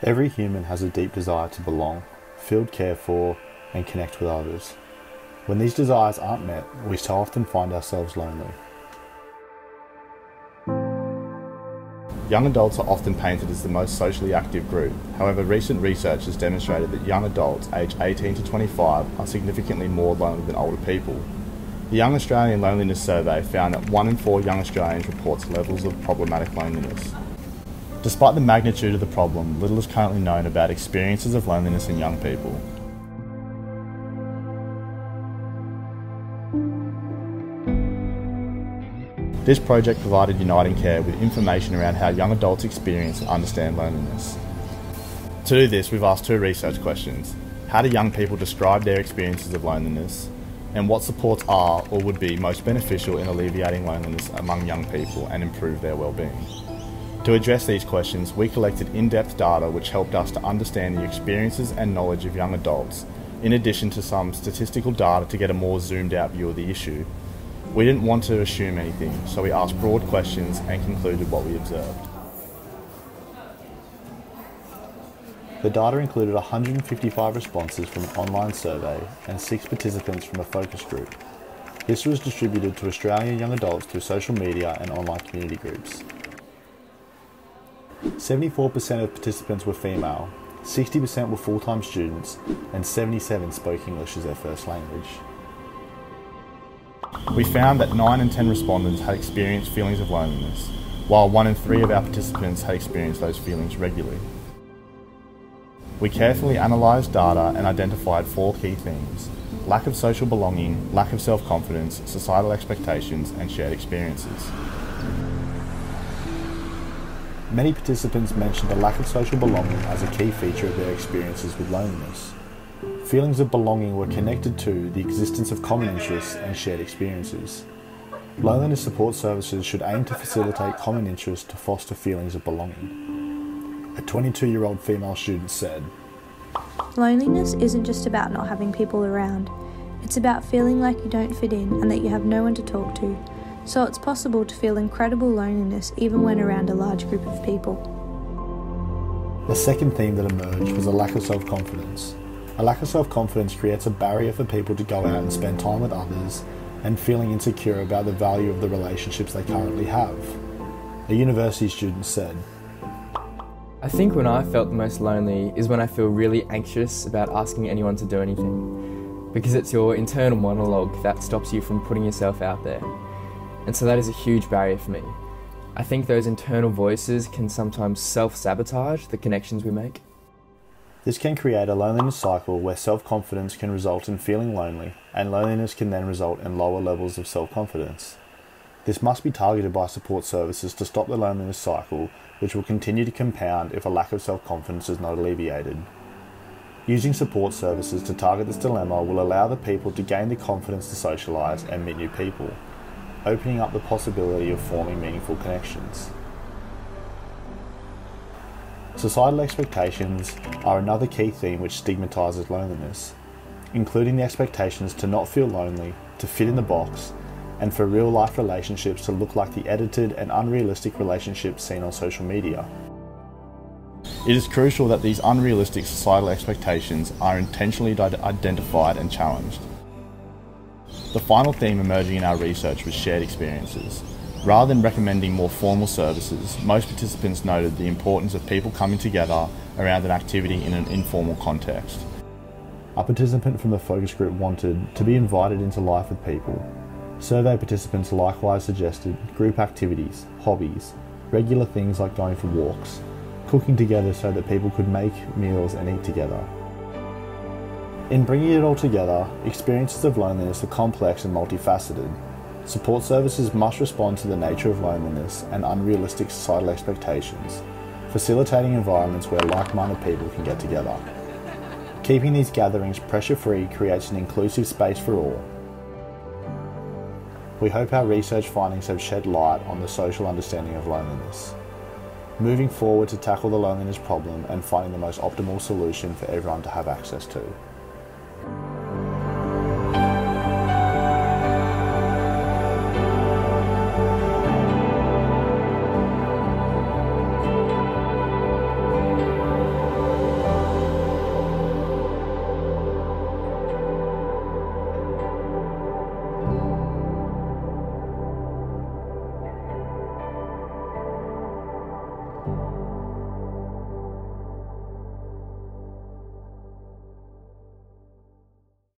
Every human has a deep desire to belong, feel cared for, and connect with others. When these desires aren't met, we so often find ourselves lonely. Young adults are often painted as the most socially active group. However, recent research has demonstrated that young adults aged 18 to 25 are significantly more lonely than older people. The Young Australian Loneliness Survey found that 1 in 4 young Australians reports levels of problematic loneliness. Despite the magnitude of the problem, little is currently known about experiences of loneliness in young people. This project provided UnitingCare with information around how young adults experience and understand loneliness. To do this, we've asked 2 research questions. How do young people describe their experiences of loneliness? And what supports are or would be most beneficial in alleviating loneliness among young people and improve their well-being? To address these questions, we collected in-depth data which helped us to understand the experiences and knowledge of young adults, in addition to some statistical data to get a more zoomed-out view of the issue. We didn't want to assume anything, so we asked broad questions and concluded what we observed. The data included 155 responses from an online survey and 6 participants from a focus group. This was distributed to Australian young adults through social media and online community groups. 74% of participants were female, 60% were full-time students, and 77% spoke English as their first language. We found that 9 in 10 respondents had experienced feelings of loneliness, while 1 in 3 of our participants had experienced those feelings regularly. We carefully analysed data and identified 4 key themes: lack of social belonging, lack of self-confidence, societal expectations, and shared experiences. Many participants mentioned a lack of social belonging as a key feature of their experiences with loneliness. Feelings of belonging were connected to the existence of common interests and shared experiences. Loneliness support services should aim to facilitate common interests to foster feelings of belonging. A 22-year-old female student said, "Loneliness isn't just about not having people around. It's about feeling like you don't fit in and that you have no one to talk to. So it's possible to feel incredible loneliness even when around a large group of people." The second theme that emerged was a lack of self-confidence. A lack of self-confidence creates a barrier for people to go out and spend time with others and feeling insecure about the value of the relationships they currently have. A university student said, "I think when I felt the most lonely is when I feel really anxious about asking anyone to do anything, because it's your internal monologue that stops you from putting yourself out there. And so that is a huge barrier for me. I think those internal voices can sometimes self-sabotage the connections we make." This can create a loneliness cycle where self-confidence can result in feeling lonely, and loneliness can then result in lower levels of self-confidence. This must be targeted by support services to stop the loneliness cycle, which will continue to compound if a lack of self-confidence is not alleviated. Using support services to target this dilemma will allow the people to gain the confidence to socialise and meet new people, opening up the possibility of forming meaningful connections. Societal expectations are another key theme which stigmatises loneliness, including the expectations to not feel lonely, to fit in the box, and for real-life relationships to look like the edited and unrealistic relationships seen on social media. It is crucial that these unrealistic societal expectations are intentionally identified and challenged. The final theme emerging in our research was shared experiences. Rather than recommending more formal services, most participants noted the importance of people coming together around an activity in an informal context. A participant from the focus group wanted to be invited into life with people. Survey participants likewise suggested group activities, hobbies, regular things like going for walks, cooking together so that people could make meals and eat together. In bringing it all together, experiences of loneliness are complex and multifaceted. Support services must respond to the nature of loneliness and unrealistic societal expectations, facilitating environments where like-minded people can get together. Keeping these gatherings pressure-free creates an inclusive space for all. We hope our research findings have shed light on the social understanding of loneliness. Moving forward to tackle the loneliness problem and finding the most optimal solution for everyone to have access to.